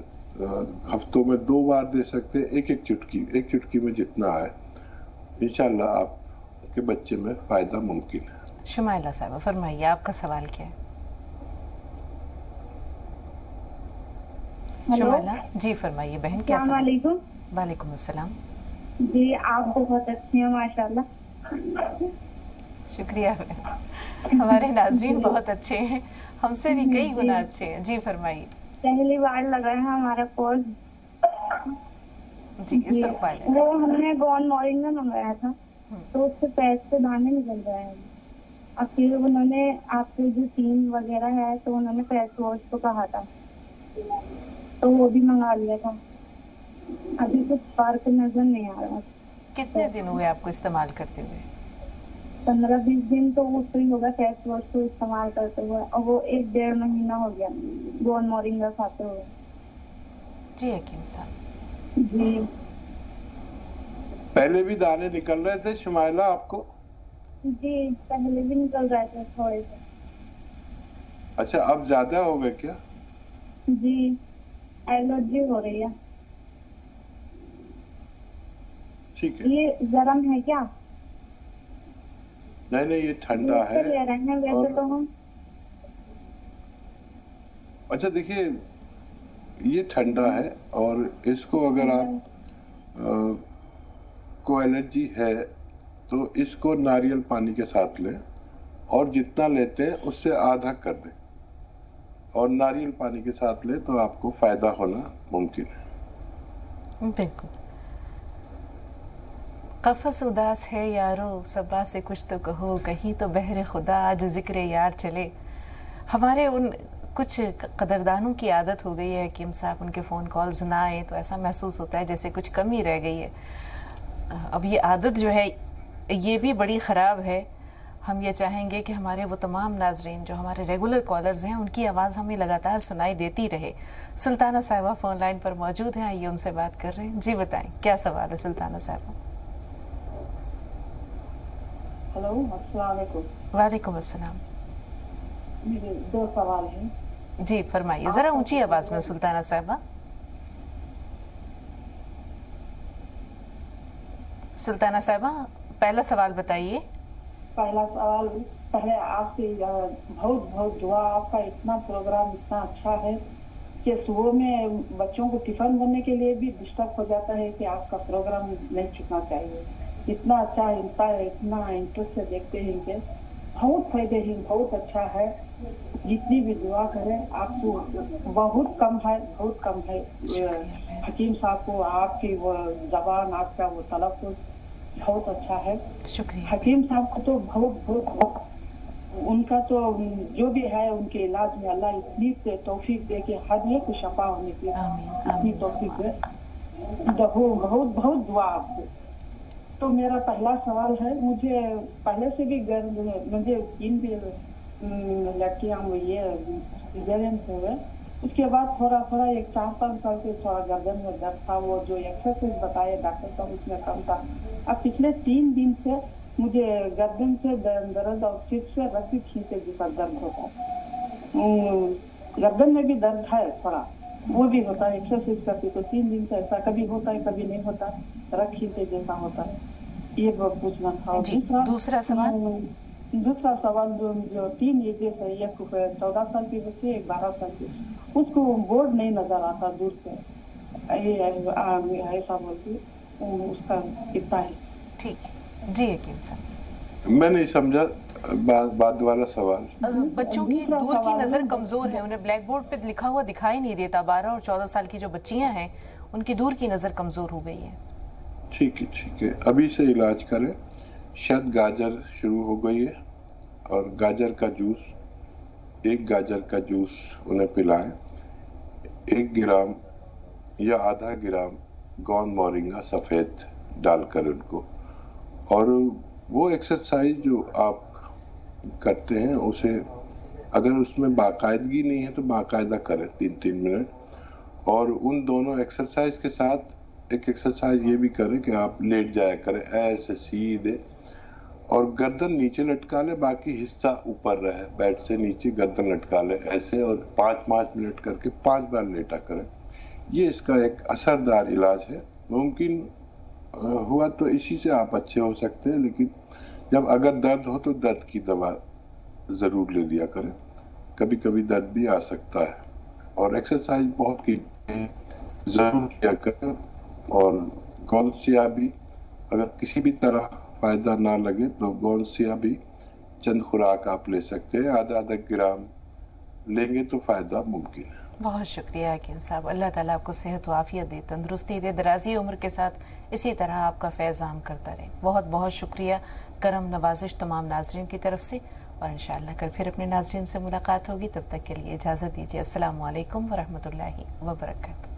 हफ्तों में 2 बार दे सकते हैं। 1-1 चुटकी, 1 चुटकी में जितना आए इंशाल्लाह आपके बच्चे में फ़ायदा मुमकिन है। शुमाइला साहब फरमाइए, आपका सवाल क्या है? शुमाइला जी फरमाइए बहन, क्या सवाल? वालेकुम। वालेकुम अस्सलाम। जी आप बहुत अच्छी हैं माशाल्लाह। शुक्रिया बहन, हमारे नाज़रीन बहुत अच्छे हैं, हमसे भी कई गुना अच्छे हैं। जी फरमाइए। पहली बार लगा है हमारा कोर्स। जी इस्तक़बाल है। वो हमने गोंद मोरिंगा मंगाया था तो उससे पैर से दाने निकल रहे हैं। अब फिर उन्होंने आपके जो टीम वगैरह है तो उन्होंने फेस वॉश को कहा था तो वो भी मंगा लिया था। अभी कुछ फर्क नजर नहीं आ रहा। कितने दिन हुए आपको इस्तेमाल करते हुए? 15-20 दिन तो उसको ही होगा फेस वॉश को इस्तेमाल करते हुए, और वो 1-1.5 महीना हो गया गोंद मोरिंगा खाते हुए। जी हकीम साहब। जी पहले भी दाने निकल रहे थे शुमाइला आपको? जी पहले भी निकल रहे थे थोड़े से। अच्छा, अब ज्यादा हो गए क्या? जी एलर्जी हो रही है। ठीक है। ये गर्म है क्या? नहीं ये ठंडा है। ले रहे हैं वैसे तो हम। अच्छा देखिए, ये ठंडा है और इसको अगर आप को एलर्जी है तो इसको नारियल पानी के साथ लें और जितना लेते हैं उससे आधा कर दें और नारियल पानी के साथ लें तो आपको फायदा होना मुमकिन है। बिल्कुल। कफ़स उदास है यारो सबा से कुछ तो कहो, कहीं तो बहरे खुदा आज जिक्र यार चले। हमारे उन कुछ कदरदानों की आदत हो गई है हकीम साहब, उनके फ़ोन कॉल्स ना आए तो ऐसा महसूस होता है जैसे कुछ कमी रह गई है। अब ये आदत जो है ये भी बड़ी ख़राब है। हम ये चाहेंगे कि हमारे वो तमाम नाजरीन जो हमारे रेगुलर कॉलर्स हैं उनकी आवाज़ हमें लगातार सुनाई देती रहे। सुल्ताना साहिबा फ़ोन लाइन पर मौजूद हैं, आइए उनसे बात कर रहे हैं। जी बताएं क्या सवाल है सुल्ताना साहिबा? हेलो अस्सलाम वालेकुम। वालेकुम अस्सलाम। मेरे 2 सवाल हैं। जी फरमाइए, ज़रा ऊंची आवाज़ में सुल्ताना साहिबा। सुल्ताना साहिबा पहला सवाल बताइए। पहला सवाल, पहले आपसे बहुत बहुत दुआ। आपका इतना प्रोग्राम इतना अच्छा है कि सुबह में बच्चों को टिफिन बनने के लिए भी डिस्टर्ब हो जाता है कि आपका प्रोग्राम नहीं छूटना चाहिए। इतना अच्छा इतना इंटरेस्ट से देखते हैं कि बहुत फायदे हैं, बहुत अच्छा है। जितनी भी दुआ करें आपको बहुत कम है, बहुत कम है। हकीम साहब को आपकी वो जबान, आपका वो तलफ़्फ़ुज़ बहुत अच्छा है। शुक्रिया। हकीम साहब को तो बहुत उनका तो जो भी है उनके इलाज में अल्लाह इतनी तौफीक दे कि हर एक को शफा होने की इतनी तौफीक दे। बहुत बहुत दुआ आपको। तो मेरा पहला सवाल है, मुझे पहले से भी मुझे 3 भी लड़कियां ये सिजेरियन हुए उसके बाद थोड़ा थोड़ा 4-5 साल से थोड़ा गर्दन में दर्द था, वो जो एक्सरसाइज बताए डॉक्टर साहब उसमें कम था। अब पिछले 3 दिन से मुझे गर्दन से दर्द और सिर से रस्सी खींचे जैसा दर्द होता है। गर्दन में भी दर्द है थोड़ा, वो भी होता है एक्सरसाइज करती तो 3 दिन से ऐसा कभी होता है कभी नहीं होता, रख खींचे जैसा होता है। ये पूछना था। दूसरा सवाल जो 3 एजेस है, एक 14 साल की बच्ची, एक 12 साल की, उसको बोर्ड नहीं नजर आता दूर से, ऐसा बोलती उसका कितना है। ठीक जी हकीम साहब, मैं नहीं समझा बाद वाला सवाल। बच्चों की दूर की नज़र कमज़ोर है, उन्हें ब्लैक बोर्ड पे लिखा हुआ दिखाई नहीं देता। 12 और 14 साल की जो बच्चियां हैं उनकी दूर की नज़र कमज़ोर हो गई है। ठीक है, अभी से इलाज करें। शायद गाजर शुरू हो गई है और गाजर का जूस, 1 गाजर का जूस उन्हें पिलाएं। 1 ग्राम या आधा ग्राम गोंद मोरिंगा सफ़ेद डालकर उनको, और वो एक्सरसाइज जो आप करते हैं उसे अगर उसमें बाकायदगी नहीं है तो बाकायदा करें 3-3 मिनट। और उन दोनों एक्सरसाइज के साथ एक एक्सरसाइज ये भी करें कि आप लेट जाया करें ऐसे सीधे, और गर्दन नीचे लटका ले, बाकी हिस्सा ऊपर रहे, बेड से नीचे गर्दन लटका ले ऐसे, और 5-5 मिनट करके 5 बार लेटा करें। ये इसका एक असरदार इलाज है। मुमकिन हुआ तो इसी से आप अच्छे हो सकते हैं, लेकिन जब अगर दर्द हो तो दर्द की दवा ज़रूर ले लिया करें, कभी कभी दर्द भी आ सकता है। और एक्सरसाइज बहुत की ज़रूर किया करें। और गोंद सिया भी अगर किसी भी तरह फ़ायदा ना लगे तो गोंद सिया भी चंद खुराक आप ले सकते हैं, आधा ग्राम लेंगे तो फ़ायदा मुमकिन है। बहुत शुक्रिया हकीम साहब, अल्लाह ताला आपको सेहत व आफियत दे, तंदुरुस्ती दे, दराजी उम्र के साथ इसी तरह आपका फैज़ आम करता रहे। बहुत बहुत शुक्रिया, करम नवाजिश तमाम नाज़रीन की तरफ से, और इंशाअल्लाह कल फिर अपने नाज़रीन से मुलाकात होगी। तब तक के लिए इजाज़त दीजिए। अस्सलामु अलैकुम व रहमतुल्लाहि व बरकातहू।